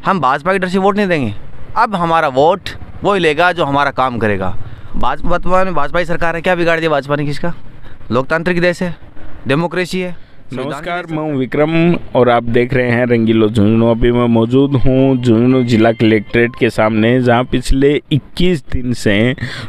हम भाजपा की डर से वोट नहीं देंगे। अब हमारा वोट वही लेगा जो हमारा काम करेगा। वर्तमान में भाजपा की सरकार है, क्या बिगाड़ दिया भाजपा ने किसका? लोकतांत्रिक देश है, डेमोक्रेसी है। नमस्कार, मैं हूं विक्रम और आप देख रहे हैं रंगीलो झुंझुनू। अभी मैं मौजूद हूं झुंझुनू जिला कलेक्ट्रेट के सामने, जहां पिछले 21 दिन से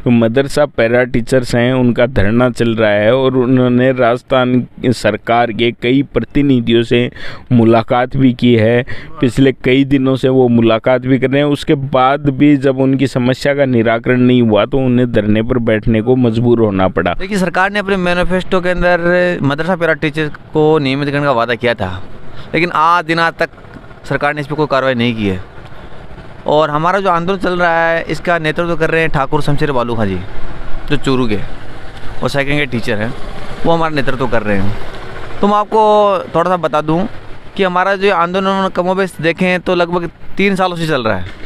मदरसा पैरा टीचर्स हैं उनका धरना चल रहा है और उन्होंने राजस्थान सरकार के कई प्रतिनिधियों से मुलाकात भी की है। पिछले कई दिनों से वो मुलाकात भी कर रहे हैं। उसके बाद भी जब उनकी समस्या का निराकरण नहीं हुआ तो उन्हें धरने पर बैठने को मजबूर होना पड़ा। देखिए, सरकार ने अपने मैनिफेस्टो के अंदर मदरसा पैरा टीचर को नियमित करने का वादा किया था, लेकिन आज दिन तक सरकार ने इस पर कोई कार्रवाई नहीं की है। और हमारा जो आंदोलन चल रहा है इसका नेतृत्व कर रहे हैं ठाकुर शमशेर बालू खां जी, जो चूरू के और सेकंड के टीचर हैं, वो हमारा नेतृत्व कर रहे हैं। तो मैं आपको थोड़ा सा बता दूं कि हमारा जो आंदोलन कमोबेश देखें तो लगभग 3 सालों से चल रहा है।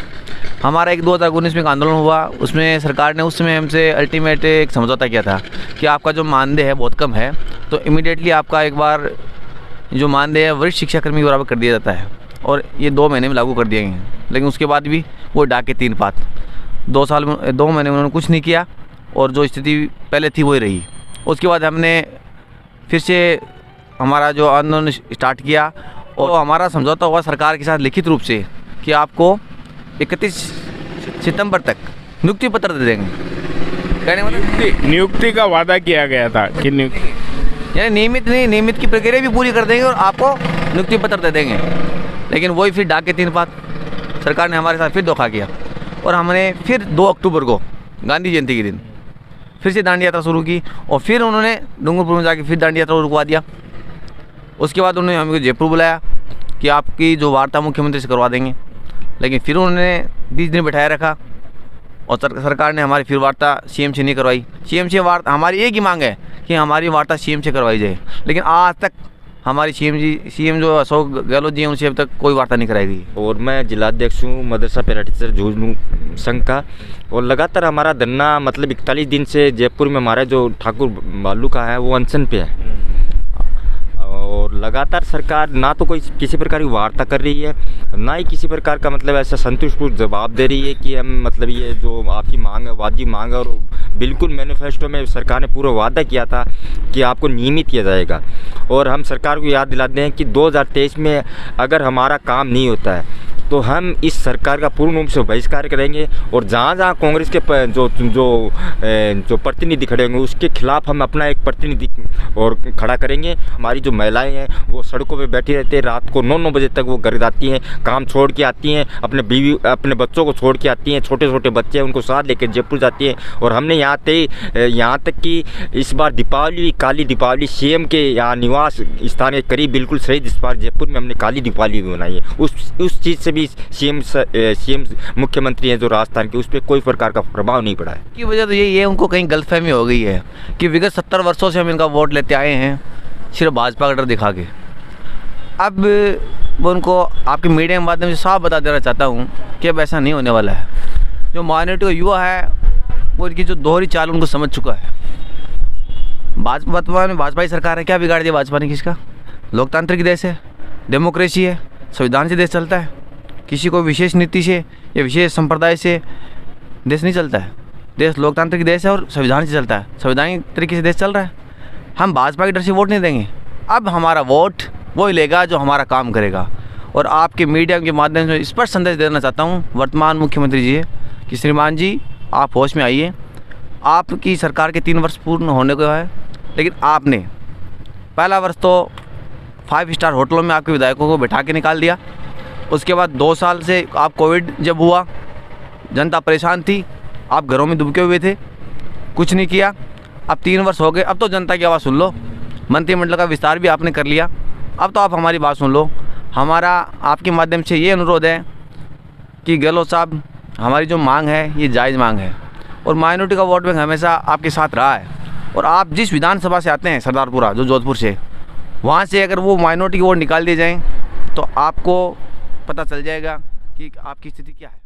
हमारा 2019 में एक आंदोलन हुआ, उसमें सरकार ने उस समय हमसे अल्टीमेट एक समझौता किया था कि आपका जो मानदेय है बहुत कम है, तो इमीडिएटली आपका एक बार जो मानदेय है वरिष्ठ शिक्षाकर्मी के बराबर कर दिया जाता है, और ये 2 महीने में लागू कर दिए हैं। लेकिन उसके बाद भी वो डाके 3 पात 2 महीने में उन्होंने कुछ नहीं किया और जो स्थिति पहले थी वही रही। उसके बाद हमने फिर से हमारा जो आंदोलन स्टार्ट किया और हमारा समझौता हुआ सरकार के साथ लिखित रूप से कि आपको 31 सितंबर तक नियुक्ति पत्र दे देंगे। कहने मतलब नियुक्ति का वादा किया गया था कि यानी नियमित की प्रक्रिया भी पूरी कर देंगे और आपको नियुक्ति पत्र दे देंगे। लेकिन वही फिर डाके 3 पात सरकार ने हमारे साथ फिर धोखा किया और हमने फिर 2 अक्टूबर को गांधी जयंती के दिन फिर से दांडी यात्रा शुरू की और फिर उन्होंने डूंगरपुर में जाके फिर दांडी यात्रा रुकवा दिया। उसके बाद उन्होंने हमको जयपुर बुलाया कि आपकी जो वार्ता मुख्यमंत्री से करवा देंगे, लेकिन फिर उन्होंने 20 दिन बैठाया रखा और सरकार ने हमारी फिर वार्ता सीएम से नहीं करवाई। सीएम से वार्ता हमारी एक ही मांग है कि हमारी वार्ता सीएम से करवाई जाए, लेकिन आज तक हमारी सीएम जो अशोक गहलोत जी हैं उनसे अब तक कोई वार्ता नहीं कराई गई। और मैं जिलाध्यक्ष हूँ मदरसा पैरा टीचर झुंझुनू संघ का, और लगातार हमारा धरना मतलब 41 दिन से जयपुर में हमारा जो ठाकुर बालू का है वो अनशन पे है और लगातार सरकार ना तो कोई किसी प्रकार की वार्ता कर रही है, ना ही किसी प्रकार का मतलब ऐसा संतुष्टपूर्ण जवाब दे रही है कि हम मतलब ये जो आपकी मांग है वाजिब मांग है। और बिल्कुल मैनिफेस्टो में सरकार ने पूरा वादा किया था कि आपको नियमित किया जाएगा। और हम सरकार को याद दिलाते हैं कि 2023 में अगर हमारा काम नहीं होता है तो हम इस सरकार का पूर्ण रूप से बहिष्कार करेंगे और जहाँ कांग्रेस के जो प्रतिनिधि खड़े होंगे उसके खिलाफ हम अपना एक प्रतिनिधि और खड़ा करेंगे। हमारी जो महिलाएं हैं वो सड़कों पे बैठी रहती है, रात को 9-9 बजे तक वो घर आती हैं, काम छोड़ के आती हैं, अपने बच्चों को छोड़ के आती हैं, छोटे छोटे बच्चे हैं उनको साथ लेकर जयपुर जाती हैं। और हमने यहाँ तक कि इस बार दीपावली काली दीपावली सीएम के यहाँ निवास स्थान के करीब बिल्कुल सही इस बार जयपुर में हमने काली दीपावली भी बनाई है। उस चीज़ से भी सीएम मुख्यमंत्री हैं जो राजस्थान के, उस पर कोई प्रकार का प्रभाव नहीं पड़ा है। की वजह तो यही है, उनको कहीं गलतफहमी हो गई है कि विगत 70 वर्षों से हम इनका वोट लेते आए हैं सिर्फ भाजपा का डर दिखा के। अब वो उनको आपके मीडिया के माध्यम से साफ बता देना चाहता हूँ कि अब ऐसा नहीं होने वाला है। जो माइनॉरिटी का युवा है वो इनकी जो दोहरी चाल उनको समझ चुका है। वर्तमान में भाजपा की सरकार है, क्या बिगाड़ दिया भाजपा ने किसका? लोकतांत्रिक देश है, डेमोक्रेसी है, संविधान से देश चलता है। किसी को विशेष नीति से या विशेष संप्रदाय से देश नहीं चलता है। देश लोकतांत्रिक देश है और संविधान से चलता है, संवैधानिक तरीके से देश चल रहा है। हम भाजपा की डर से वोट नहीं देंगे। अब हमारा वोट वही लेगा जो हमारा काम करेगा। और आपके मीडिया के माध्यम से स्पष्ट संदेश देना चाहता हूँ वर्तमान मुख्यमंत्री जी कि श्रीमान जी आप होश में आइए। आपकी सरकार के 3 वर्ष पूर्ण होने को है, लेकिन आपने पहला वर्ष तो 5 स्टार होटलों में आपके विधायकों को बैठा के निकाल दिया। उसके बाद 2 साल से आप कोविड जब हुआ जनता परेशान थी, आप घरों में दुबके हुए थे, कुछ नहीं किया। अब 3 वर्ष हो गए, अब तो जनता की आवाज़ सुन लो। मंत्रिमंडल का विस्तार भी आपने कर लिया, अब तो आप हमारी बात सुन लो। हमारा आपके माध्यम से ये अनुरोध है कि गहलोत साहब हमारी जो मांग है ये जायज़ मांग है और माइनॉरिटी का वोट बैंक हमेशा आपके साथ रहा है। और आप जिस विधानसभा से आते हैं सरदारपुरा जो जोधपुर से, वहाँ से अगर वो माइनॉरिटी के वोट निकाल दिए जाएँ तो आपको पता चल जाएगा कि आपकी स्थिति क्या है।